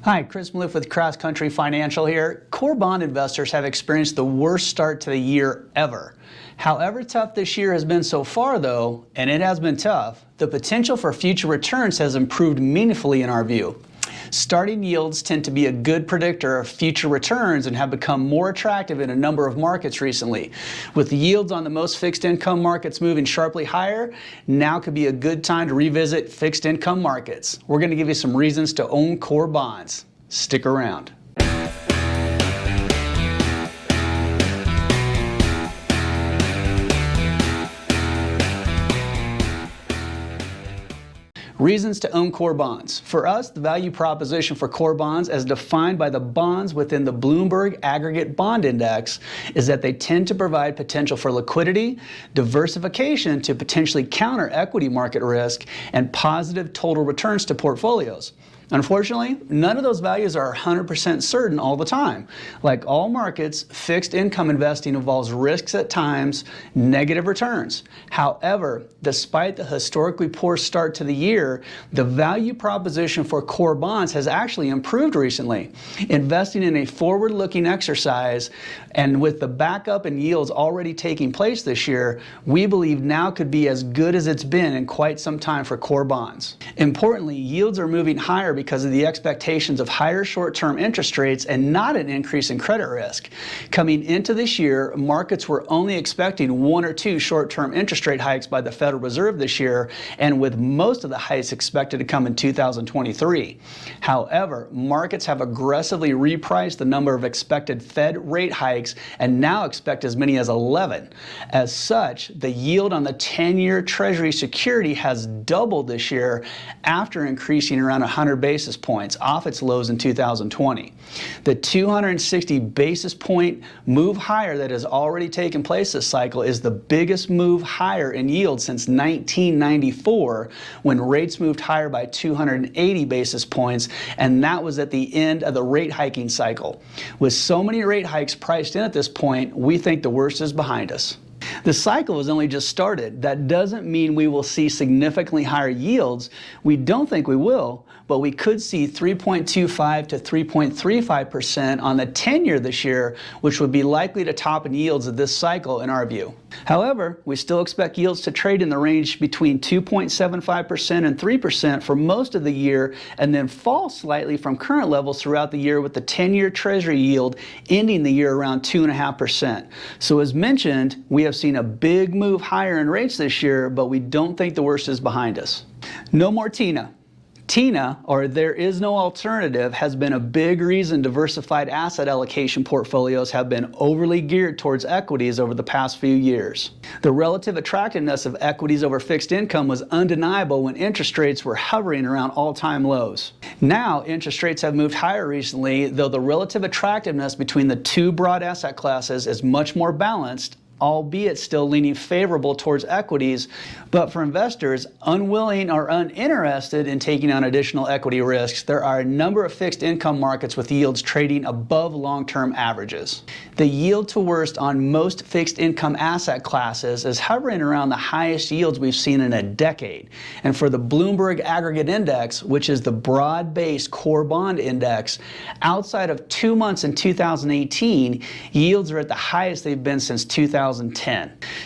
Hi, Chris Maloof with Cross Country Financial here. Core bond investors have experienced the worst start to the year ever. However tough this year has been so far though, and it has been tough, the potential for future returns has improved meaningfully in our view. Starting yields tend to be a good predictor of future returns and have become more attractive in a number of markets recently. With the yields on the most fixed income markets moving sharply higher, now could be a good time to revisit fixed income markets. We're going to give you some reasons to own core bonds. Stick around. Reasons to own core bonds. For us, the value proposition for core bonds as defined by the bonds within the Bloomberg Aggregate Bond Index is that they tend to provide potential for liquidity, diversification to potentially counter equity market risk, and positive total returns to portfolios. Unfortunately, none of those values are 100% certain all the time. Like all markets, fixed income investing involves risks at times, negative returns. However, despite the historically poor start to the year, the value proposition for core bonds has actually improved recently. Investing in a forward-looking exercise, and with the backup in yields already taking place this year, we believe now could be as good as it's been in quite some time for core bonds. Importantly, yields are moving higher because of the expectations of higher short-term interest rates and not an increase in credit risk. Coming into this year, markets were only expecting 1 or 2 short-term interest rate hikes by the Federal Reserve this year, and with most of the hikes expected to come in 2023. However, markets have aggressively repriced the number of expected Fed rate hikes and now expect as many as 11. As such, the yield on the 10-year Treasury security has doubled this year after increasing around 100 basis points off its lows in 2020. The 260 basis point move higher that has already taken place this cycle is the biggest move higher in yield since 1994, when rates moved higher by 280 basis points, and that was at the end of the rate hiking cycle. With so many rate hikes priced in at this point, we think the worst is behind us. The cycle has only just started. That doesn't mean we will see significantly higher yields. We don't think we will, but we could see 3.25 to 3.35% on the 10-year this year, which would be likely to top in yields of this cycle in our view. However, we still expect yields to trade in the range between 2.75% and 3% for most of the year, and then fall slightly from current levels throughout the year, with the 10-year Treasury yield ending the year around 2.5%. So as mentioned, we have seen a big move higher in rates this year, but we don't think the worst is behind us. No more TINA. TINA, or there is no alternative, has been a big reason diversified asset allocation portfolios have been overly geared towards equities over the past few years. The relative attractiveness of equities over fixed income was undeniable when interest rates were hovering around all-time lows. Now, interest rates have moved higher recently, though the relative attractiveness between the two broad asset classes is much more balanced, albeit still leaning favorable towards equities. But for investors unwilling or uninterested in taking on additional equity risks, there are a number of fixed income markets with yields trading above long-term averages. The yield to worst on most fixed income asset classes is hovering around the highest yields we've seen in a decade. And for the Bloomberg Aggregate Index, which is the broad-based core bond index, outside of 2 months in 2018, yields are at the highest they've been since 2010.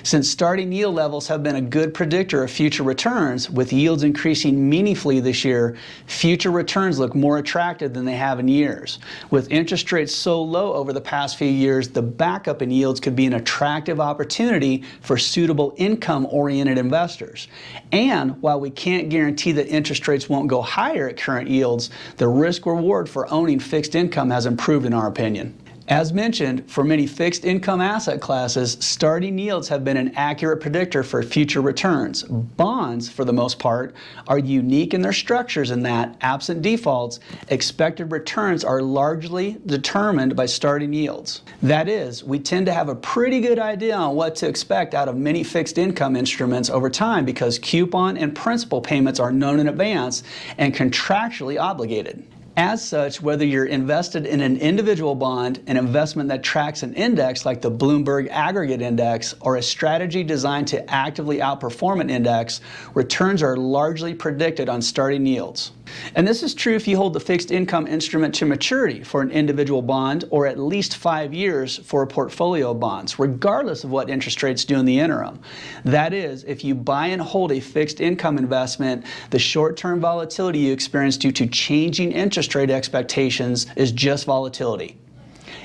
Since starting yield levels have been a good predictor of future returns, with yields increasing meaningfully this year, future returns look more attractive than they have in years. With interest rates so low over the past few years, the backup in yields could be an attractive opportunity for suitable income-oriented investors. And while we can't guarantee that interest rates won't go higher at current yields, the risk-reward for owning fixed income has improved in our opinion. As mentioned, for many fixed income asset classes, starting yields have been an accurate predictor for future returns. Bonds, for the most part, are unique in their structures in that, absent defaults, expected returns are largely determined by starting yields. That is, we tend to have a pretty good idea on what to expect out of many fixed income instruments over time because coupon and principal payments are known in advance and contractually obligated. As such, whether you're invested in an individual bond, an investment that tracks an index like the Bloomberg Aggregate Index, or a strategy designed to actively outperform an index, returns are largely predicted on starting yields. And this is true if you hold the fixed income instrument to maturity for an individual bond, or at least 5 years for a portfolio of bonds, regardless of what interest rates do in the interim. That is, if you buy and hold a fixed income investment, the short-term volatility you experience due to changing interest rate expectations is just volatility.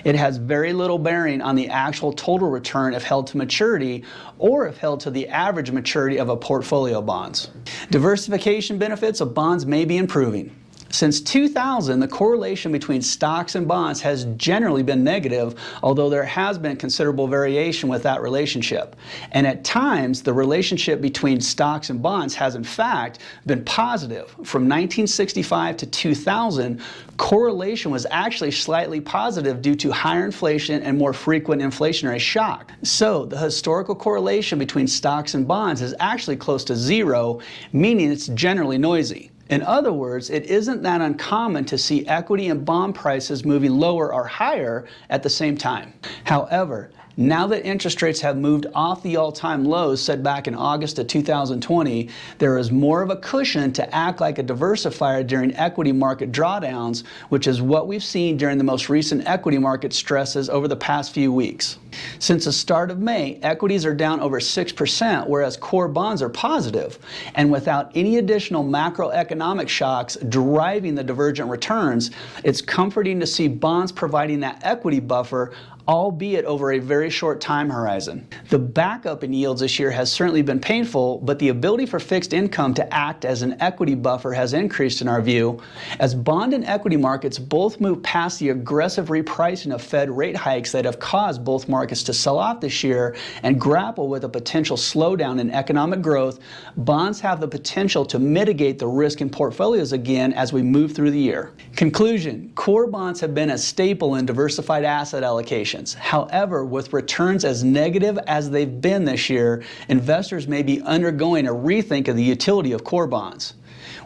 It has very little bearing on the actual total return if held to maturity or if held to the average maturity of a portfolio of bonds. Diversification benefits of bonds may be improving. Since 2000, the correlation between stocks and bonds has generally been negative, although there has been considerable variation with that relationship. And at times, the relationship between stocks and bonds has in fact been positive. From 1965 to 2000, correlation was actually slightly positive due to higher inflation and more frequent inflationary shock. So the historical correlation between stocks and bonds is actually close to zero, meaning it's generally noisy. In other words, it isn't that uncommon to see equity and bond prices moving lower or higher at the same time. However, now that interest rates have moved off the all-time lows set back in August of 2020, there is more of a cushion to act like a diversifier during equity market drawdowns, which is what we've seen during the most recent equity market stresses over the past few weeks. Since the start of May, equities are down over 6%, whereas core bonds are positive. And without any additional macroeconomic shocks driving the divergent returns, it's comforting to see bonds providing that equity buffer, albeit over a very short time horizon. The backup in yields this year has certainly been painful, but the ability for fixed income to act as an equity buffer has increased in our view, as bond and equity markets both move past the aggressive repricing of Fed rate hikes that have caused both markets to sell off this year and grapple with a potential slowdown in economic growth. Bonds have the potential to mitigate the risk in portfolios again as we move through the year. Conclusion: core bonds have been a staple in diversified asset allocations. However, with returns as negative as they've been this year, investors may be undergoing a rethink of the utility of core bonds.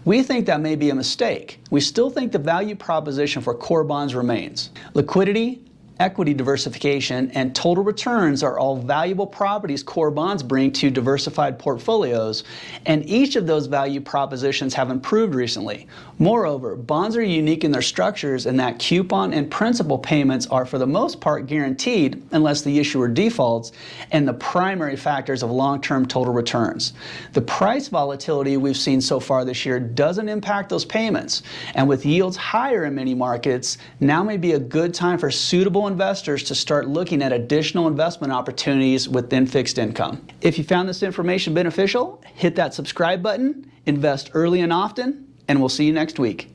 We think that may be a mistake. We still think the value proposition for core bonds remains. Liquidity, equity diversification, and total returns are all valuable properties core bonds bring to diversified portfolios, and each of those value propositions have improved recently. Moreover, bonds are unique in their structures in that coupon and principal payments are for the most part guaranteed unless the issuer defaults, and the primary factors of long-term total returns. The price volatility we've seen so far this year doesn't impact those payments, and with yields higher in many markets, now may be a good time for suitable investors to start looking at additional investment opportunities within fixed income. If you found this information beneficial, hit that subscribe button, invest early and often, and we'll see you next week.